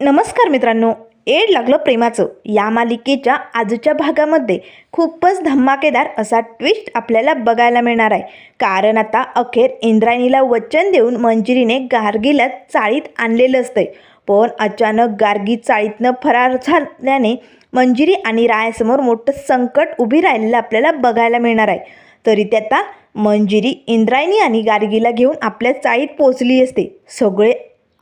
नमस्कार मित्रांनो, एड लागलं प्रेमाचं या मालिकेच्या आजच्या भागामध्ये खूपच धमाकेदार असा ट्विस्ट आपल्याला बघायला मिळणार आहे. कारण आता अखेर इंद्रायणीला वचन देऊन मंजिरीने गार्गीला चाळीत आणलेलं असतंय. पण अचानक गार्गी चाळीतनं फरार झाल्याने मंजिरी आणि रायासमोर मोठं संकट उभी राहिलेलं आपल्याला बघायला मिळणार आहे. तरी ते आता मंजिरी इंद्रायणी आणि गार्गीला घेऊन आपल्या चाळीत पोचली असते. सगळे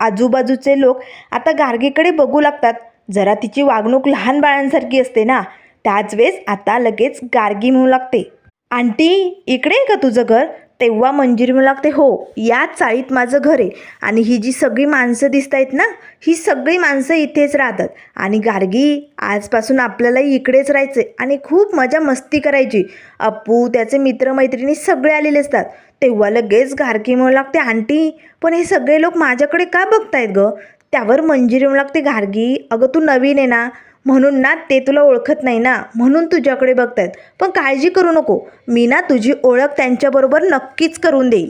आजूबाजूचे लोक आता गार्गीकडे बघू लागतात. जरा तिची वागणूक लहान बाळांसारखी असते ना. त्याच वेळेस आता लगेच गार्गी म्हणू लागते, आंटी इकडे आहे का तुझं घर? तेव्हा मंजिरी म्हणू लागते, हो या चाळीत माझं घर आहे आणि ही जी सगळी माणसं दिसत आहेत ना, ही सगळी माणसं इथेच राहतात. आणि गार्गी आजपासून आपल्याला इकडेच राहायचं आणि खूप मजा मस्ती करायची. अप्पू त्याचे मित्रमैत्रिणी सगळे आलेले असतात. तेव्हा लगेच गार्गी म्हणू लागते, आंटी पण हे सगळे लोक माझ्याकडे का बघतायत ग? त्यावर मंजिरी म्हणू लागते, गार्गी अगं तू नवीन आहे ना, म्हणून ना ते तुला ओळखत नाही ना, म्हणून तुझ्याकडे बघतायत. पण काळजी करू नको, मी ना तुझी ओळख त्यांच्याबरोबर नक्कीच करून देईन.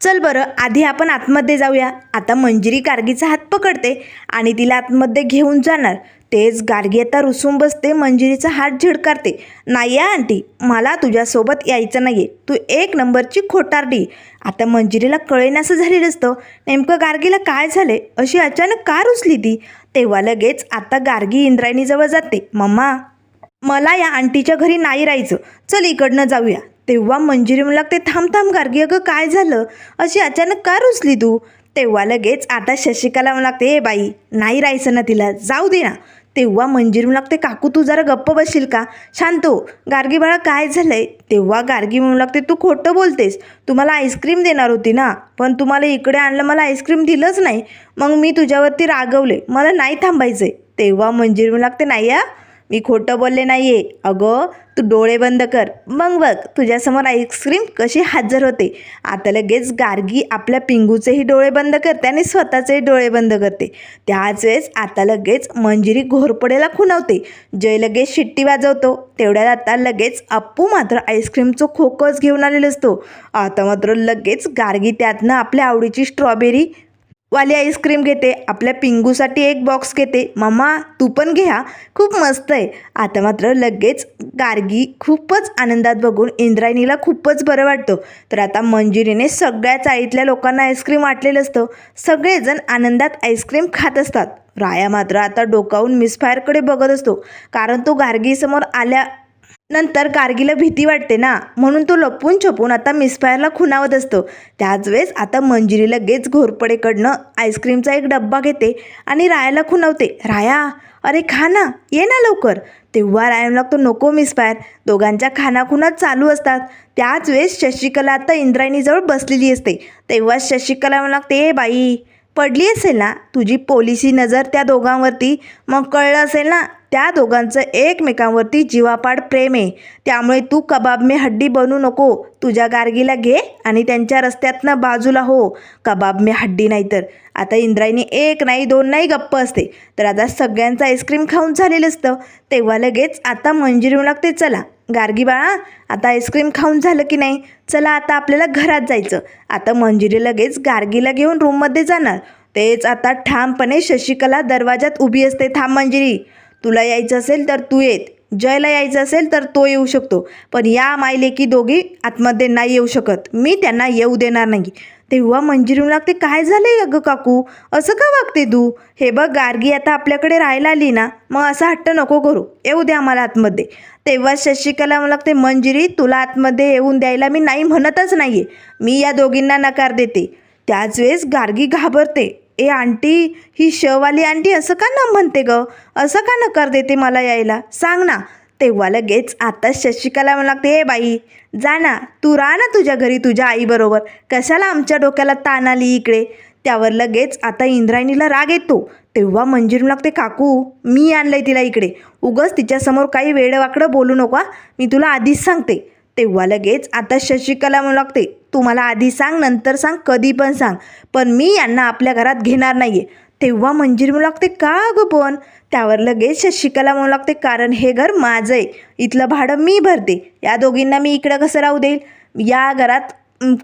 चल बरं आधी आपण आतमध्ये जाऊया. आता मंजिरी गार्गीचा हात पकडते आणि तिला आतमध्ये घेऊन जाणार. तेच गार्गी आता रुसून बसते, मंजिरीचा हात झिडकारते. नाही या आंटी, मला तुझ्यासोबत यायचं नाही आहे, तू एक नंबरची खोटारडी. आता मंजिरीला कळेनासं झालेलं असतं नेमकं गार्गीला काय झाले, अशी अचानक का रुसली ती. तेव्हा लगेच आता गार्गी इंद्रायणीजवळ जाते, मम्मा मला या आंटीच्या घरी नाही राहायचं, चल इकडनं जाऊया. तेव्हा मंजिरी म्हणू लागते, थांब थांब गार्गी अगं काय झालं, अशी अचानक का रुसली तू? तेव्हा लगेच आता शशिकाला म्हणू लागते, ए बाई नाही राहायचं ना तिला, जाऊ दे ना. तेव्हा मंजिरी म्हणू लागते, काकू तू जरा गप्प बसशील का, शांत हो. गार्गी बाळा काय झालंय? तेव्हा गार्गी म्हणू लागते, तू खोटं बोलतेस, तुम्हाला आईस्क्रीम देणार होती ना, पण तुम्हाला इकडे आणलं, मला आईस्क्रीम दिलंच नाही, मग मी तुझ्यावरती रागवले, मला नाही थांबायचंय. तेव्हा मंजिरी म्हणू लागते, नाही या मी खोटं बोलले नाही आहे. अगं तू डोळे बंद कर, मग बघ तुझ्यासमोर आईस्क्रीम कशी हजर होते. आता लगेच गार्गी आपल्या पिंगूचेही डोळे बंद करते आणि स्वतःचेही डोळे बंद करते. त्याच वेळेस आता लगेच मंजिरी घोरपडेला खुणावते. जय लगेच शिट्टी वाजवतो. तेवढ्यात आता लगेच अप्पू मात्र आईस्क्रीमचं खोकच घेऊन आलेलं असतो. आता मात्र लगेच गार्गी त्यातनं आपल्या आवडीची स्ट्रॉबेरी वाली आईस्क्रीम घेते, आपल्या पिंगूसाठी एक बॉक्स घेते. मम्मा तू पण घे हा, खूप मस्त आहे. आता मात्र लगेच गार्गी खूपच आनंदात बघून इंद्रायणीला खूपच बरं वाटतं. तर आता मंजिरीने सगळ्या चाळीतल्या लोकांना आईस्क्रीम वाटलेलं असतं. सगळेजण आनंदात आईस्क्रीम खात असतात. राया मात्र आता डोकावून मिसफायरकडे बघत असतो. कारण तो गार्गीसमोर नंतर गार्गीला भीती वाटते ना, म्हणून तो लपून छपून आता मिसफायरला खुणावत असतो. त्याच वेळेस आता मंजिरी लगेच घोरपडेकडनं आईस्क्रीमचा एक डब्बा घेते आणि रायाला खुणावते, राया अरे खा ना, ये ना लवकर. तेव्हा राया लागतो, नको मिसफायर. दोघांच्या खानाखुणा चालू असतात. त्याच वेळेस शशिकला आता इंद्रायणीजवळ बसलेली असते. तेव्हा शशिकला लागते, ए बाई पडली असेल ना तुझी पोलिसी नजर त्या दोघांवरती, मग कळलं असेल ना त्या दोघांचं एकमेकांवरती जीवापाड प्रेम आहे. त्यामुळे तू कबाब में हड्डी बनू नको. तुझ्या गार्गीला घे आणि त्यांच्या रस्त्यातनं बाजूला हो, कबाब में हड्डी नाही तर. आता इंद्रायणी एक नाही दोन नाही गप्प असते. तर आता सगळ्यांचं आईस्क्रीम खाऊन झालेलं असतं. तेव्हा लगेच आता मंजिरी म्हणू लागते, चला गार्गी बाळा आता आईस्क्रीम खाऊन झालं की नाही, चला आता आपल्याला घरात जायचं. आता मंजिरी लगेच गार्गीला घेऊन रूममध्ये जाणार. तेच आता ठामपणे शशिकला दरवाजात उभी असते, थांब मंजिरी, तुला यायचं असेल तर तू येत, जयला यायचं असेल तर तो येऊ शकतो, पण या मायलेकी दोघी आतमध्ये नाही येऊ शकत, मी त्यांना येऊ देणार नाही. तेव्हा मंजिरी म्हणू लागते, काय झालंय अगं काकू, असं का वागते तू? हे बघ गार्गी आता आपल्याकडे राहायला आली ना, मग असा हट्ट नको करू, येऊ दे आम्हाला आतमध्ये. तेव्हा शशिकला म्हणू लागते, मंजिरी तुला आतमध्ये येऊन द्यायला मी नाही म्हणतच नाही आहे, मी या दोघींना नकार देते. त्याच वेळेस गार्गी घाबरते, ए आंटी ही शवाली आंटी असं का ना म्हणते ग, असं का नकार देते मला यायला, सांग ना. तेव्हा लगेच आता शशिकला म्हणू लागते, ए बाई जा ना, तू राहा ना तुझ्या घरी तुझ्या आईबरोबर, कशाला आमच्या डोक्याला ताण आली इकडे. त्यावर लगेच आता इंद्रायणीला राग येतो. तेव्हा मंजिरी म्हणू लागते, काकू मी आणलंय तिला इकडे, उगच तिच्यासमोर काही वेडवाकडं बोलू नका, मी तुला आधीच सांगते. तेव्हा लगेच आता शशिकला म्हणू लागते, तू मला आधी सांग नंतर सांग कधी पण सांग, पण मी यांना आपल्या घरात घेणार नाही आहे. तेव्हा मंजिरी म्हणू लागते, का अगं पण? त्यावर लगेच शशिकला म्हणू लागते, कारण हे घर माझं आहे, इथलं भाडं मी भरते, या दोघींना मी इकडं कसं राहू देईल, या घरात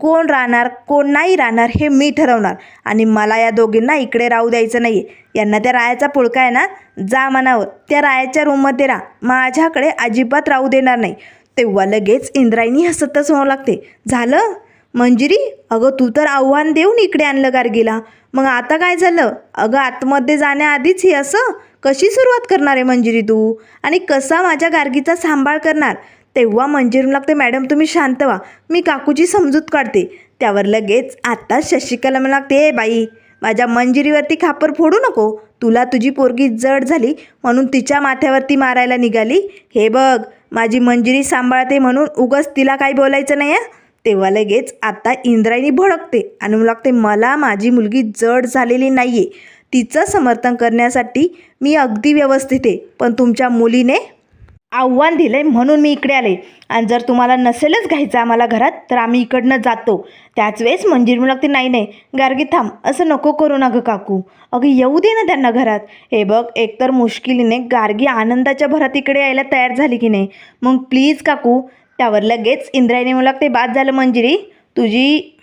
कोण राहणार कोण नाही राहणार हे मी ठरवणार आणि मला या दोघींना इकडे राहू द्यायचं नाही आहे. यांना त्या रायाचा पुळका आहे ना, जा म्हणावं त्या रायाच्या रूममध्ये राहा, माझ्याकडे अजिबात राहू देणार नाही. तेव्हा लगेच इंद्रायणी हसतच म्हणू लागते, झालं मंजिरी, अगं तू तर आव्हान देऊन इकडे आणलं गार्गीला, मग आता काय झालं? अगं आतमध्ये जाण्याआधीच ही असं कशी सुरुवात करणार आहे मंजिरी तू, आणि कसा माझ्या गार्गीचा सांभाळ करणार? तेव्हा मंजिरी लागते, मॅडम तुम्ही शांत व्हा, मी काकूची समजूत काढते. त्यावर लगेच आता शशिकला मला लागते, ए बाई माझ्या मंजिरीवरती खापर फोडू नको, तुला तुझी पोरगी जड झाली म्हणून तिच्या माथ्यावरती मारायला निघाली, हे बघ माझी मंजिरी सांभाळते म्हणून उगाच तिला काही बोलायचं नाही आहे. तेव्हा लगेच आता इंद्रायणी भडकते आणि म्हणू लागते, मला माझी मुलगी जड झालेली नाही आहे, तिचं समर्थन करण्यासाठी मी अगदी व्यवस्थित आहे, पण तुमच्या मुलीने आव्हान दिलं आहे म्हणून मी इकडे आले, आणि जर तुम्हाला नसेलच घ्यायचं आम्हाला घरात तर आम्ही इकडनं जातो. त्याच वेळेस मंजिरी म्हणू लागते, नाही नाही गार्गी थांब, असं नको करू ना गं काकू, अगं येऊ दे ना त्यांना घरात. हे बघ एकतर मुश्किलीने गार्गी आनंदाच्या भरात इकडे यायला तयार झाली की नाही, मग प्लीज काकू. त्यावर लगेच इंद्रायणी म्हणू लागते, बाद झालं मंजिरी, तुझी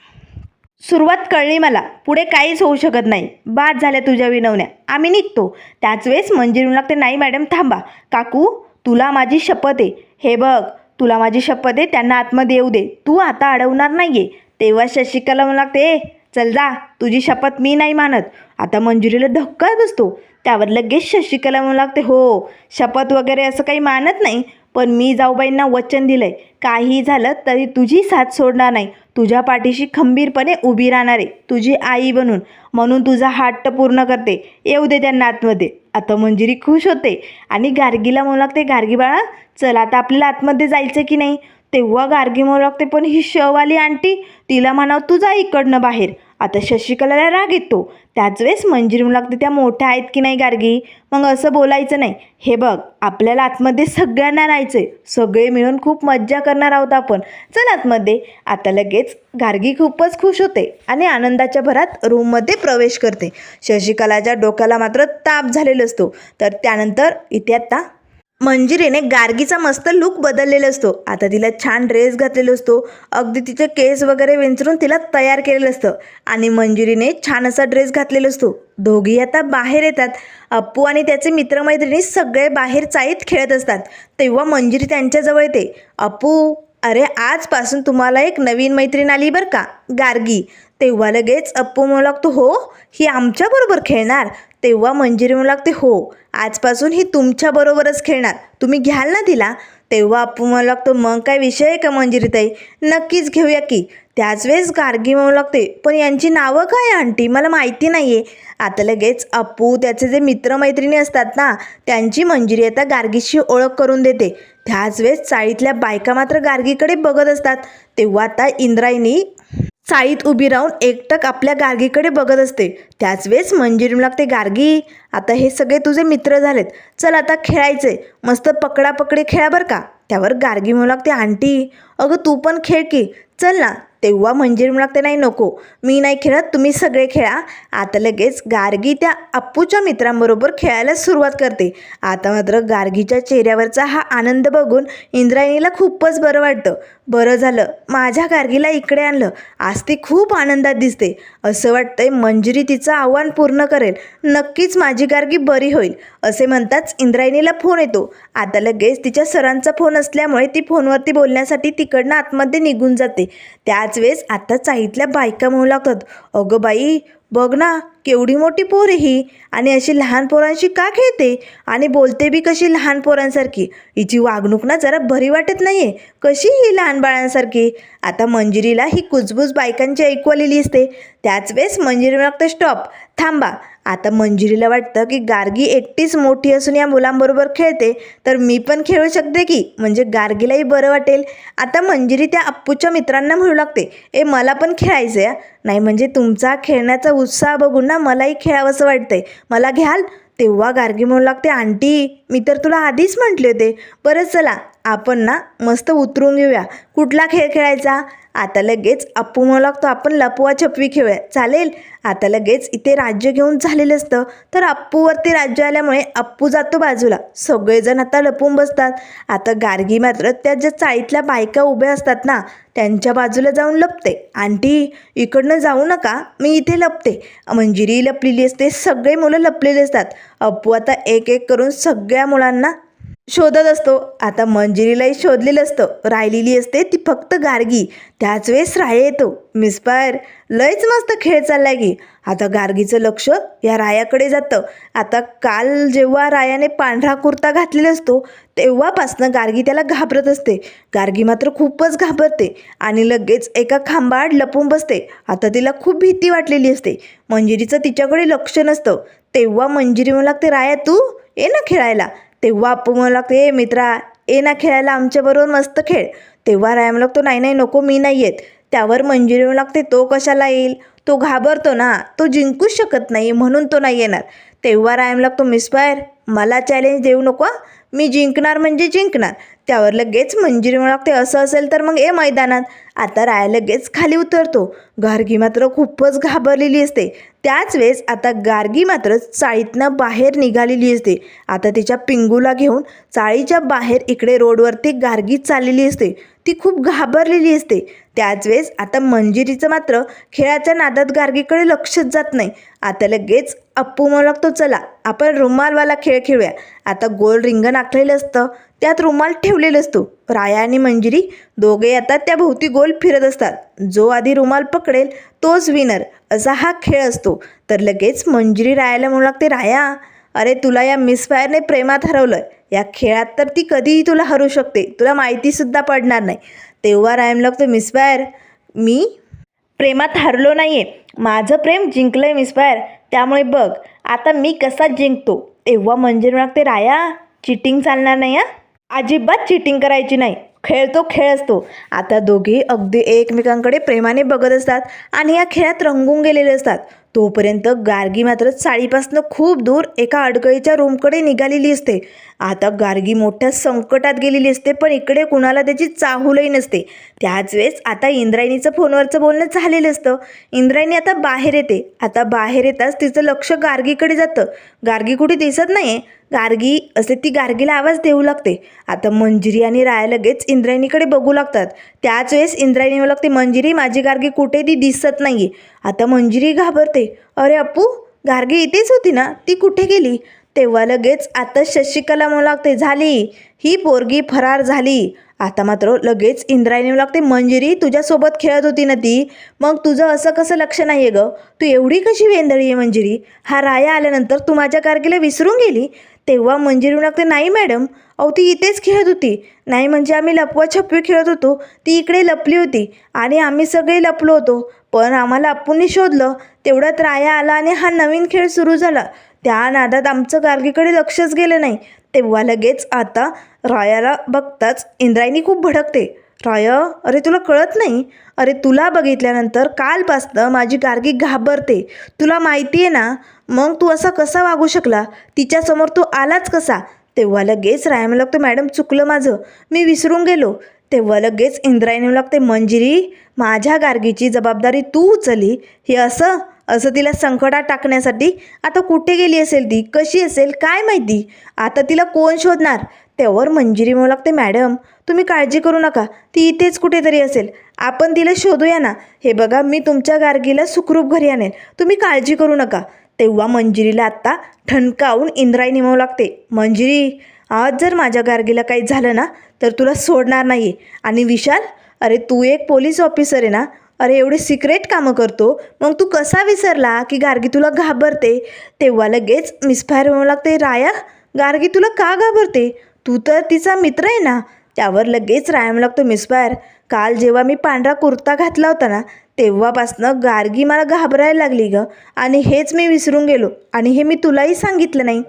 सुरुवात कळली मला, पुढे काहीच होऊ शकत नाही, बाद झाल्या तुझ्या विनवण्या, आम्ही निघतो. त्याच वेळेस मंजिरी म्हणू लागते, नाही मॅडम थांबा, काकू तुला माझी शपथ आहे, हे बघ तुला माझी शपथ आहे, त्यांना आतमध्ये येऊ दे, तू आता अडवणार नाही आहे. तेव्हा शशिकला म्हणू लागते, ए चल जा, तुझी शपथ मी नाही मानत. आता मंजिरीला धक्का बसतो. त्यावर लगेच शशिकला म्हणू लागते, हो शपथ वगैरे असं काही मानत नाही, पण मी जाऊबाईंना वचन दिलं आहे, काही झालं तरी तुझी साथ सोडणार नाही, तुझ्या पाठीशी खंबीरपणे उभी राहणार आहे, तुझी आई बनून, म्हणून तुझा हट्ट पूर्ण करते, येऊ दे त्यांना आतमध्ये. आता मंजिरी खुश होते आणि गार्गीला म्हणू लागते, गार्गी बाळा चल आता आपल्याला आतमध्ये जायचं की नाही. तेव्हा गार्गी म्हणू लागते, पण ही शववाली आंटी, तिला म्हणावं तू जा इकडनं बाहेर. आता शशिकलाला राग येतो. त्याच वेळेस मंजिरी म्हणू लागते, त्या मोठ्या आहेत की नाही गार्गी, मग असं बोलायचं नाही, हे बघ आपल्याला आतमध्ये सगळ्यांना राहायचं आहे, सगळे मिळून खूप मज्जा करणार आहोत आपण, चल आतमध्ये. आता लगेच गार्गी खूपच खुश होते आणि आनंदाच्या भरात रूममध्ये प्रवेश करते. शशिकलाच्या डोक्याला मात्र ताप झालेला असतो. तर त्यानंतर इथे आता मंजिरीने गार्गीचा मस्त लूक बदललेला असतो. आता तिला छान ड्रेस घातलेला असतो, अगदी तिचे केस वगैरे विंचरून तिला तयार केलेलं असतं आणि मंजिरीने छान असा ड्रेस घातलेला असतो. दोघी आता बाहेर येतात. अप्पू आणि त्याचे मित्रमैत्रिणी सगळे बाहेर चाळीत खेळत असतात. तेव्हा मंजिरी त्यांच्याजवळ येते. अप्पू, अरे आजपासून तुम्हाला एक नवीन मैत्रीण आली बरं का, गार्गी. तेव्हा लगेच अप्पू म्हणू लागतो, हो ही आमच्याबरोबर खेळणार. तेव्हा मंजिरी म्हणू लागते, हो आजपासून ही तुमच्याबरोबरच खेळणार, तुम्ही घ्याल ना तिला. तेव्हा अप्पू म्हणू लागतो, मग काय विषय आहे का मंजिरीताई, नक्कीच घेऊया की. त्याच वेळेस गार्गी म्हणू लागते, पण यांची नावं काय आंटी, मला माहिती नाही आहे. आता लगेच अप्पू त्याचे जे मित्रमैत्रिणी असतात ना, त्यांची मंजिरी आता गार्गीशी ओळख करून देते. त्याच वेळेस चाळीतल्या बायका मात्र गार्गीकडे बघत असतात. तेव्हा आता इंद्रायणी चाळीत उभी राहून एकटक आपल्या गार्गीकडे बघत असते. त्याच वेळेस मंजिरी लागते, गार्गी आता हे सगळे तुझे मित्र झालेत, चल आता खेळायचे, मस्त पकडापकडी खेळा बरं का. त्यावर गार्गी म्हणू लागते, आंटी अगं तू पण खेळ की, चल ना. तेव्हा मंजिरी म्हणू लागते, नाही नको, मी नाही खेळत, तुम्ही सगळे खेळा. आता लगेच गार्गी त्या अप्पूच्या मित्रांबरोबर खेळायला सुरुवात करते. आता मात्र गार्गीच्या चेहऱ्यावरचा हा आनंद बघून इंद्रायणीला खूपच बरं वाटतं. बरं झालं माझ्या गार्गीला इकडे आणलं, आज ती खूप आनंदात दिसते. असं वाटतंय मंजिरी तिचं आव्हान पूर्ण करेल, नक्कीच माझी गार्गी बरी होईल. असे म्हणताच इंद्रायणीला फोन येतो. आता लगेच तिच्या सरांचा फोन असल्यामुळे ती फोनवरती बोलण्यासाठी तिकडनं आतमध्ये निघून जाते. त्याच वेळेस आता चाळीतल्या बायका म्हणू लागतात, अगं बाई बघ ना केवढी मोठी पोर आहे ही, आणि अशी लहान पोरांशी का खेळते आणि बोलते बी कशी लहान पोरांसारखी, हिची वागणूक ना जरा बरी वाटत नाही आहे, कशी ही लहान बाळांसारखी. आता मंजिरीला ही कुजबूज बायकांची ऐकू आलेली असते. त्याच वेळेस मंजिरी लागतं, स्टॉप, थांबा. आता मंजिरीला वाटतं की गार्गी एकटीच मोठी असून या मुलांबरोबर खेळते, तर मी पण खेळू शकते की, म्हणजे गार्गीलाही बरं वाटेल. आता मंजिरी त्या अप्पूच्या मित्रांना म्हणू लागते, ए मला पण खेळायचं आहे, नाही म्हणजे तुमचा खेळण्याचा उत्साह बघून ना मलाही खेळावंसं वाटतंय, मला घ्याल. तेव्हा गार्गी म्हणू लागते, आंटी मी तर तुला आधीच म्हटले होते, बरं चला आपण ना मस्त उतरून घेऊया, कुठला खेळ खेळायचा. आता लगेच अप्पू म्हणू लागतो आपण लपवा छपवी खेळूया, चालेल. आता लगेच इथे राज्य घेऊन झालेलं असतं, तर अप्पूवरती राज्य आल्यामुळे अप्पू जातो बाजूला. सगळेजण आता लपून बसतात. आता गार्गी मात्र त्या ज्या चाळीतल्या बायका उभ्या असतात ना त्यांच्या बाजूला जाऊन लपते. आंटी इकडनं जाऊ नका, मी इथे लपते. मंजिरी लपलेली असते, सगळे मुलं लपलेले असतात. अप्पू आता एक एक करून सगळ्या मुलांना शोधत असतो. आता मंजिरीलाही शोधलेलं असतं, राहिलेली असते ती फक्त गार्गी. त्याच वेळेस राया येतो. मिस फायर लयच मस्त खेळ चाललाय की. आता गार्गीचं लक्ष या रायाकडे जातं. आता काल जेव्हा रायाने पांढरा कुर्ता घातलेला असतो तेव्हापासनं गार्गी त्याला घाबरत असते. गार्गी मात्र खूपच घाबरते आणि लगेच एका खांबाआड लपून बसते. आता तिला खूप भीती वाटलेली असते. मंजिरीचं तिच्याकडे लक्ष नसतं. तेव्हा मंजिरी म्हणू लागते, राया तू ये ना खेळायला. तेव्हा अप्पू म्हणू लागते, ए मित्रा ये ना खेळायला आमच्याबरोबर, मस्त खेळ. तेव्हा राया म्हणू लागतो, नाही नाही नको, मी नाही येत. त्यावर मंजिरी म्हणू लागते, तो कशाला येईल, तो घाबरतो ना, तो जिंकूच शकत नाही म्हणून तो नाही येणार. तेव्हा राया म्हणू लागतो, मिस फायर मला चॅलेंज देऊ नको, मी जिंकणार म्हणजे जिंकणार. त्यावर लगेच मंजिरी म्हणू लागते, असं असेल तर मग ये मैदानात. आता राया लगेच खाली उतरतो. गार्गी मात्र खूपच घाबरलेली असते. त्याच वेळेस आता गार्गी मात्र चाळीतनं बाहेर निघालेली असते. आता तिच्या पिंगूला घेऊन चाळीच्या बाहेर इकडे रोडवरती गार्गी चाललेली असते. ती खूप घाबरलेली असते. त्याच वेळेस आता मंजिरीचं मात्र खेळाच्या नादात गार्गीकडे लक्षच जात नाही. आता लगेच अप्पू म्हणू लागतो, चला आपण रुमालवाला खेळ खेळूया. आता गोल रिंगण आखलेलं असतं, त्यात रुमाल ठेवलेला असतो. राया आणि मंजिरी दोघे आता त्या भोवती गोल फिरत असतात. जो आधी रुमाल पकडेल तोच विनर, असा हा खेळ असतो. तर लगेच मंजिरी रायाला म्हणू लागते, राया अरे तुला या मिस फायरने प्रेमात हरवलं. या खेळात तर ती कधीही तुला हरू शकते, तुला माहितीसुद्धा पडणार नाही. तेव्हा राया म्हणू लागतो, मिस फायर मी प्रेमात हरलो नाही आहे, माझं प्रेम जिंकलं आहे मिस फायर, त्यामुळे बघ आता मी कसा जिंकतो. तेव्हा मंजिरी लागते, राया चिटिंग चालणार नाही हां, अजिबात चिटिंग करायची नाही, खेळ तो खेळ असतो. आता दोघे अगदी एकमेकांकडे प्रेमाने बघत असतात आणि या खेळात रंगून गेलेले असतात. तोपर्यंत गार्गी मात्र चाळीपासनं खूप दूर एका अडगळीच्या रूमकडे निघालेली असते. आता गार्गी मोठ्या संकटात गेलेली असते, पण इकडे कुणाला त्याची चाहूलही नसते. त्याच वेळेस आता इंद्रायणीचं फोनवरचं बोलणं झालेलं असतं. इंद्रायणी आता बाहेर येते. आता बाहेर येताच तिचं लक्ष गार्गीकडे जातं. गार्गी कुठे दिसत नाही आहे. गार्गी असे ती गार्गीला आवाज देऊ लागते. आता मंजिरी आणि राया लगेच इंद्रायणीकडे बघू लागतात. त्याच वेळेस इंद्रायणी म्हणू लागते, मंजिरी माझी गार्गी कुठे, ती दिसत नाही आहे. आता मंजिरी घाबरते, अरे अप्पू गार्गी इथेच होती ना, ती कुठे गेली. तेव्हा लगेच आता शशिकला म्हणू लागते, झाली ही पोरगी फरार झाली. आता मात्र लगेच इंद्रायणी म्हणू लागते, मंजिरी तुझ्यासोबत खेळत होती ना ती, मग तुझं असं कसं लक्ष नाही आहे गं, तू एवढी कशी वेंदळी आहे मंजिरी, हा राया आल्यानंतर तू माझ्या गार्गीला विसरून गेली. तेव्हा मंजिरी म्हणू लागते, नाही मॅडम, अहो ती इथेच खेळत होती. नाही म्हणजे आम्ही लपवा छपवी खेळत होतो, ती इकडे लपली होती आणि आम्ही सगळे लपलो होतो, पण आम्हाला अप्पूंनी शोधलं. तेवढ्यात राया आला आणि हा नवीन खेळ सुरू झाला. त्या नादात आमचं गार्गीकडे लक्षच गेलं नाही. तेव्हा लगेच आता रायाला बघताच इंद्रायणी खूप भडकते. राया अरे तुला कळत नाही, अरे तुला बघितल्यानंतर कालपासनं माझी गार्गी घाबरते, तुला माहिती आहे ना, मग तू असा कसा वागू शकला, तिच्यासमोर तू आलाच कसा. तेव्हा लगेच राया म्हणू लागतो, मॅडम चुकलं माझं, मी विसरून गेलो. तेव्हा लगेच इंद्रायणी म्हणू लागते, मंजिरी माझ्या गार्गीची जबाबदारी तू उचलली, हे असं तिला संकटात टाकण्यासाठी. आता कुठे गेली असेल ती, कशी असेल काय माहिती, आता तिला कोण शोधणार. त्यावर मंजिरी म्हणू लागते, मॅडम तुम्ही काळजी करू नका, ती इथेच कुठेतरी असेल, आपण तिला शोधूया ना. हे बघा मी तुमच्या गार्गीला सुखरूप घरी आणेल, तुम्ही काळजी करू नका. तेव्हा मंजिरीला आत्ता ठणकावून इंद्रायणी म्हणू लागते, मंजिरी आज जर माझ्या गार्गीला काही झालं ना तर तुला सोडणार नाही. आणि विशाल अरे तू एक पोलीस ऑफिसर आहे ना, अरे एवढे सिक्रेट कामं करतो, मग तू कसा विसरला की गार्गी तुला घाबरते. तेव्हा लगेच मिसफायर म्हणू लागते, राया गार्गी तुला का घाबरते, तू तर तिचा मित्र आहे ना. त्यावर लगेच राया म्हणू लागतो, मिसफायर काल जेव्हा मी पांढरा कुर्ता घातला होता ना तेव्हापासनं गार्गी मला घाबरायला लागली गं, आणि हेच मी विसरून गेलो आणि हे मी तुलाही सांगितलं नाही.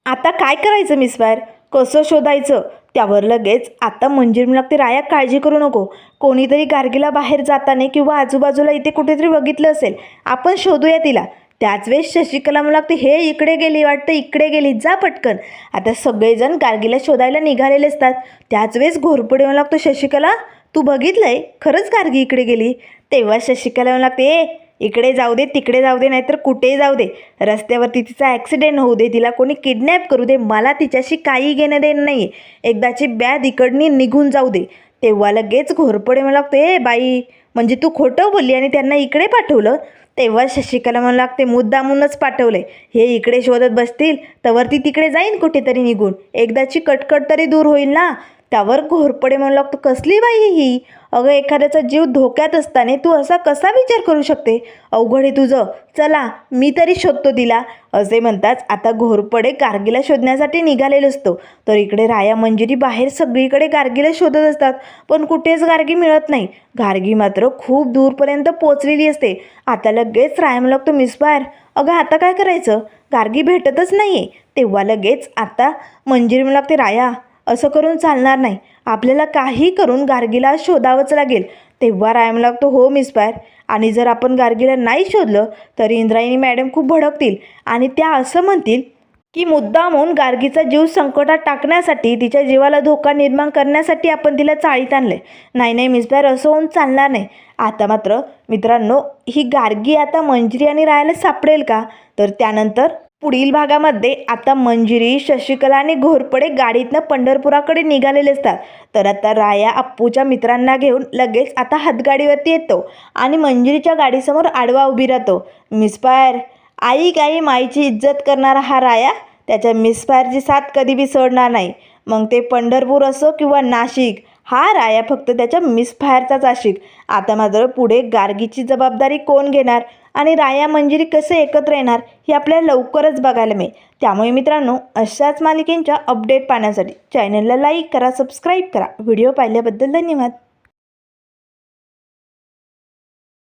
आता काय करायचं मिसफायर, कसं शोधायचं. त्यावर लगेच आता मंजिरी म्हणू लागते, राया काळजी करू नको, कोणीतरी गार्गीला बाहेर जाताना किंवा आजूबाजूला इथे कुठेतरी बघितलं असेल, आपण शोधूया तिला. त्याच वेळेस शशिकला म्हणू लागते, हे इकडे गेली वाटतं, इकडे गेली, जा पटकन. आता सगळेजण गार्गीला शोधायला निघालेले असतात. त्याच वेळेस घोरपडे म्हणू लागतो, शशिकला तू बघितलंय खरंच गार्गी इकडे गेली. तेव्हा शशिकला म्हणू लागते, ए इकडे जाऊ दे तिकडे जाऊ दे नाहीतर कुठेही जाऊ दे, रस्त्यावरती तिचा ॲक्सिडेंट होऊ दे, तिला कोणी किडनॅप करू दे, मला तिच्याशी काही घेणं देणं नाही आहे. एकदाची ब्याद इकडनी निघून जाऊ दे. तेव्हा लगेच घोरपडे म्हणू लागते, ए बाई म्हणजे तू खोटं बोलली आणि त्यांना इकडे पाठवलं. तेव्हा शशिकला म्हणू लागते, मुद्दामूनच पाठवले, हे इकडे शोधत बसतील तर ती तिकडे जाईन कुठेतरी निघून, एकदाची कटकट तरी दूर होईल ना. त्यावर घोरपडे म्हणू लागतो, कसली बाई ही, अगं एखाद्याचा जीव धोक्यात असताना तू असा कसा विचार करू शकते, अवघड आहे तुझं, चला मी तरी शोधतो तिला. असे म्हणताच आता घोरपडे गार्गीला शोधण्यासाठी निघालेले असतो. तर इकडे राया मंजिरी बाहेर सगळीकडे गार्गीला शोधत असतात, पण कुठेच गार्गी मिळत नाही. गार्गी मात्र खूप दूरपर्यंत पोचलेली असते. आता लगेच राया म्हणू लागतो, मिस्बायर अगं आता काय करायचं, गार्गी भेटतच नाही आहे. तेव्हा लगेच आता मंजिरी म्हणू लागते, राया असं करून चालणार नाही, आपल्याला काही करून गार्गीला शोधावंच लागेल. तेव्हा राया म्हणू लागतो, हो मिस्बायर, आणि जर आपण गार्गीला नाही शोधलं तर इंद्रायणी मॅडम खूप भडकतील आणि त्या असं म्हणतील की मुद्दामहून गार्गीचा जीव संकटात टाकण्यासाठी, तिच्या जीवाला धोका निर्माण करण्यासाठी आपण तिला चाळीत आणले. नाही नाही मिस्बायर, असं होऊन चालणार नाही. आता मात्र मित्रांनो, ही गार्गी आता मंजिरी आणि रायाला सापडेल का, तर त्यानंतर पुढील भागामध्ये आता मंजिरी, शशिकला आणि घोरपडे गाडीतनं पंढरपुराकडे निघालेले असतात. तर आता राया अप्पूच्या मित्रांना घेऊन लगेच आता हातगाडीवरती येतो आणि मंजिरीच्या गाडीसमोर आडवा उभी राहतो. मिस्बायर, आई काही माईची इज्जत करणारा हा राया त्याच्या मिस्बायरची साथ कधी बी सोडणार नाही. मग ते पंढरपूर असो किंवा नाशिक, हा राया फक्त त्याच्या मिसफायरचाच आशिक. आता मात्र पुढे गार्गीची जबाबदारी कोण घेणार आणि राया मंजिरी कसे एकत्र येणार हे आपल्याला लवकरच बघायला मिळेल. त्यामुळे मित्रांनो, अशाच मालिकेंच्या अपडेट पाहण्यासाठी चॅनलला लाईक करा, सबस्क्राईब करा. व्हिडिओ पाहिल्याबद्दल धन्यवाद.